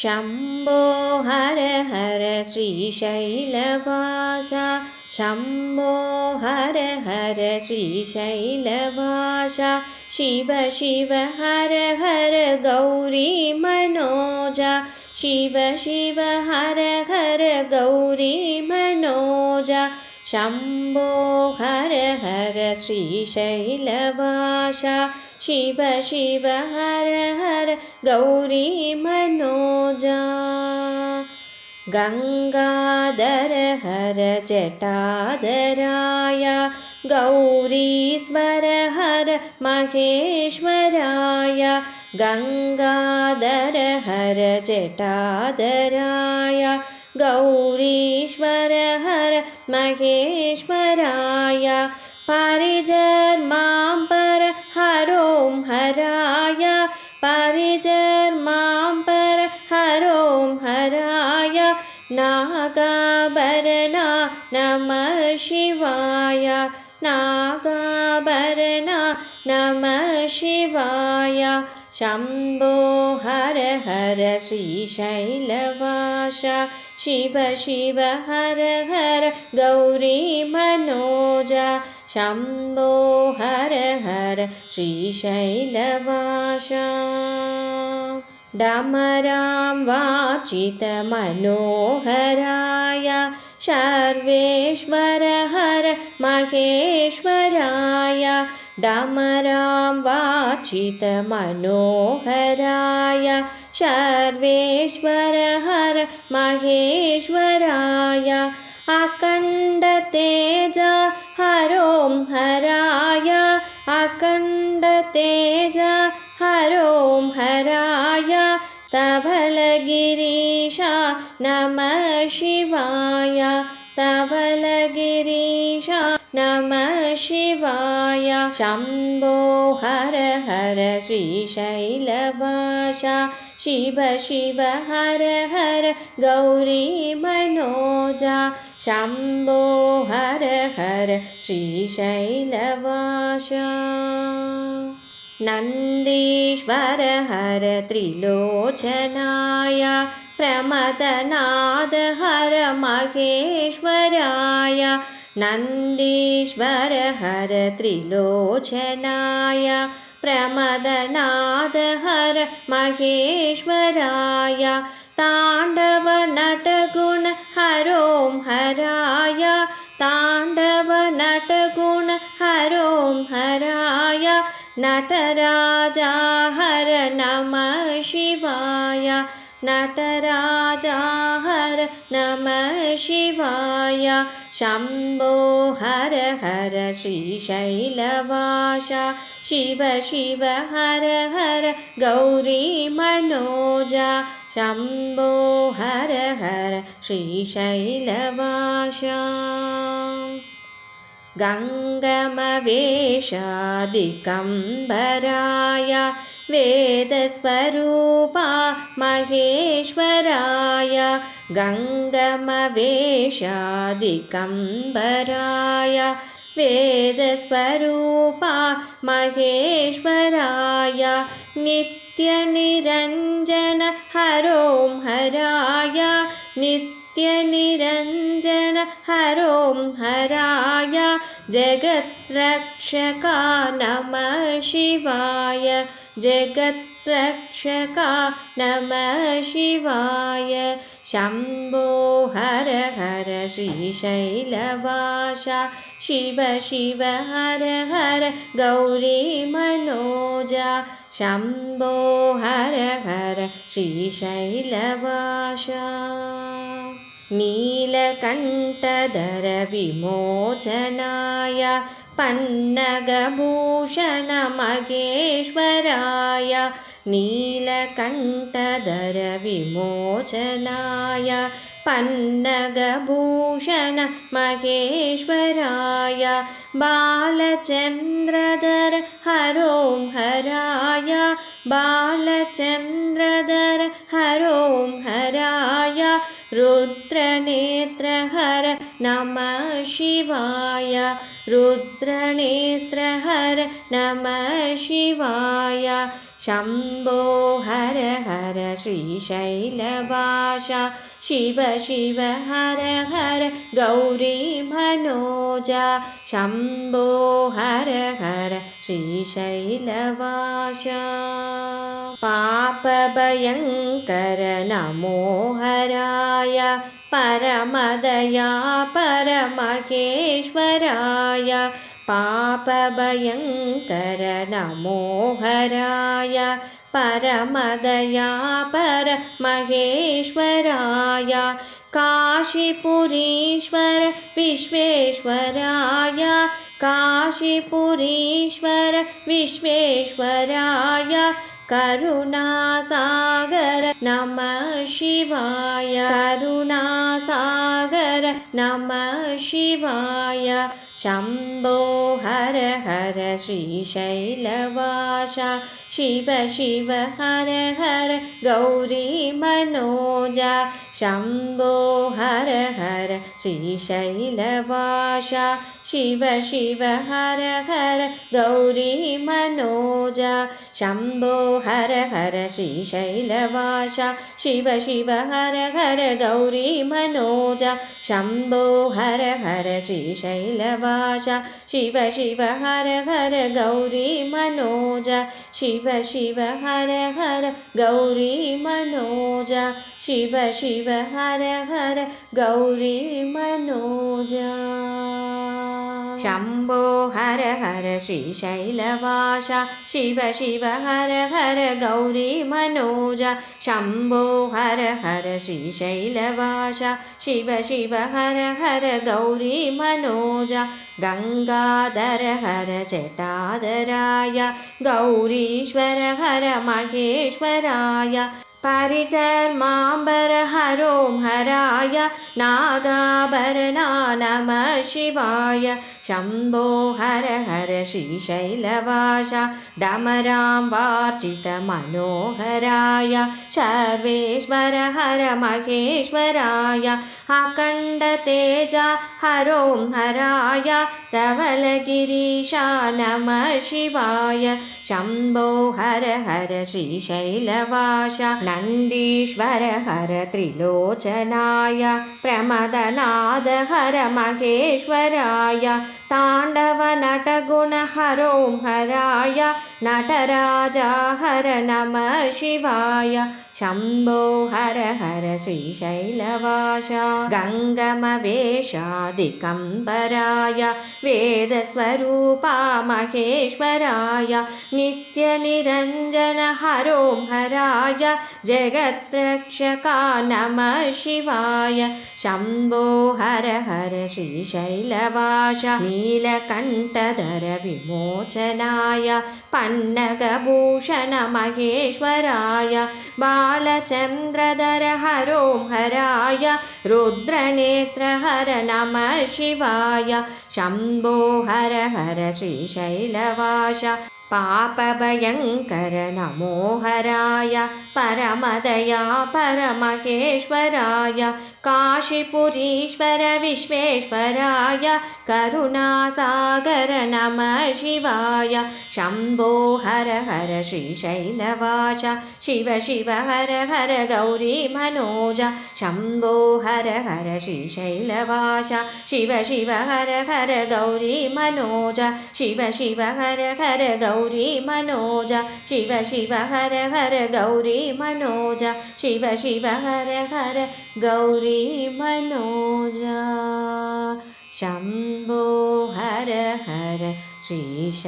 शम्भो हर हर श्रीशैलवासा शम्भो हर हर श्रीशैलवासा शिव शिव हर हर गौरी मनोजा शिव शिव हर हर गौरी मनोजा शम्भो हर हर श्रीशैलवासा शिव शिव हर हर गौरी मनोजा गंगाधर हर जटाधराय गौरीश्वर हर महेश्वराय गंगाधर हर जटाधराय गौरीश्वर हर महेश्वराय परिजर्मां पर हरों हराय परिजर्मां पर हरों हराय नागाभरणा नमः शिवाय नागाभरणा नमः शिवाय शम्भो हर हर श्रीशैलवासा शिव शिव हर हर गौरी मनोजा शम्भो हर हर श्रीशैलवासा डमरां वाचितमनोहराय सर्वेश्वर हर महेश्वराय डमरां वाचितमनोहराय सर्वेश्वर हर महेश्वराय अखण्ड तेज हरों हराय अखण्ड तेज हरों हराय तवलगिरीशा नमः शिवाय तवलगिरीशा नमः शिवाय शम्भो हर हर श्रीशैलवासा शिव शिव हर हर गौरी मनोजा शम्भो हर हर श्रीशैलवासा नन्दीश्वर हर त्रिलोचनाय प्रमदनाद हर महेश्वराय नन्दीश्वर हर त्रिलोचनाय प्रमदनाद हर महेश्वराय ताण्डव नटगुण हरों हराय ताण्डव नटगुण हरों हराय नटराजा हर नमः शिवाय नटराजा हर नमः शिवाय शम्भो हर हर श्रीशैलवासा शिव शिव हर हर गौरी मनोजा शम्भो हर हर श्रीशैलवासा गङ्गमवेशादिकम्बराय वेदस्वरूपा महेश्वराय गङ्गमवेशादिकम्बराय वेदस्वरूपा महेश्वराय नित्यनिरञ्जन हरों हराय नित्यनिरञ्जन हरों हराय जगत्रक्षका नमः शिवाय जगत्रक्षका नमः शिवाय शम्भो हर हर श्रीशैलवासा शिव शिव हर हर गौरी मनोजा शम्भो हर हर श्रीशैलवासा नीलकण्ठधर विमोचनाय पन्नगभूषण महेश्वराय नीलकण्ठधर विमोचनाय पन्नगभूषण महेश्वराय बालचन्द्रधर हरों हराय बालचन्द्रधर हरों हराय रुद्रनेत्र हर नमः शिवाय रुद्रनेत्र हर नमः शिवाय शम्भो हर हर श्रीशैलवासा शिव शिव हर हर गौरी मनोजा शम्भो हर हर श्रीशैलवासा पापभयङ्कर नमो हराय परमदया परमहेश्वराय पापभयङ्कर नमो हराय परमदया परमहेश्वराय काशीपुरीश्वर विश्वेश्वराय काशीपुरीश्वर विश्वेश्वराय करुणासागर नमः शिवाय करुणासागर नमः शिवाय शम्भो हर हर श्रीशैलवासा शिव शिव हर हर गौरी मनोजा शम्भो हर हर श्रीशैलवासा शिव शिव हर हर गौरी मनोजा शम्भो हर हर श्रीशैलवासा शिव शिव हर हर गौरी मनोजा शम्भो हर हर श्रीशैलवासा शिव शिव हर हर गौरी मनोजा शिव शिव हर हर गौरी मनोजा शिव शिव हर हर गौरी मनोजा शम्भो हर हर श्रीशैलवासा शिव शिव हर हर गौरी मनोजा शम्भो हर हर श्रीशैलवासा शिव शिव हर हर गौरी मनोजा गंगाधर हर जटाधराय गौरीश्वर हर महेश्वराय परिचर्माम्बर हरों हराय नागाभरणा नमः शिवाय शम्भो हर हर श्रीशैलवासा डमरां वार्चित मनोहराय सर्वेश्वर हर महेश्वराय अखण्ड तेजा हरों हराय धवलगिरीशा नमः शिवाय शम्भो हर हर श्रीशैलवासा नन्दीश्वर हर त्रिलोचनाय प्रमदनाद हर महेश्वराय ताण्डव नटगुण हरों हराय नटराजा हर नमः शिवाय शम्भो हर हर श्रीशैलवासा गङ्गमवेशादिकम्बराय वेदस्वरूपा महेश्वराय नित्यनिरञ्जन हरों हराय जगद्रक्षका नमः शिवाय शम्भो हर हर श्रीशैलवासा नीलकण्ठधर विमोचनाय पन्नगभूषण महेश्वराय बालचन्द्रधर हरों हराय रुद्रनेत्र हर नमः शिवाय शम्भो हर हर श्रीशैलवासा पापभयङ्कर नमो हराय परमदया परमहेश्वराय काशीपुरीश्वर विश्वेश्वराय करुणासागर नमः शिवाय शम्भो हर हर श्रीशैलवासा शिव शिव हर हर गौरी मनोजा शम्भो हर हर श्रीशैलवासा शिव शिव हर हर गौरी मनोजा शिव शिव हर हर गौरी मनोजा शिव शिव हर हर गौरी मनोजा शिव शिव हर हर गौरी मनोजा शम्भो हर हर श्रीशैलवासा।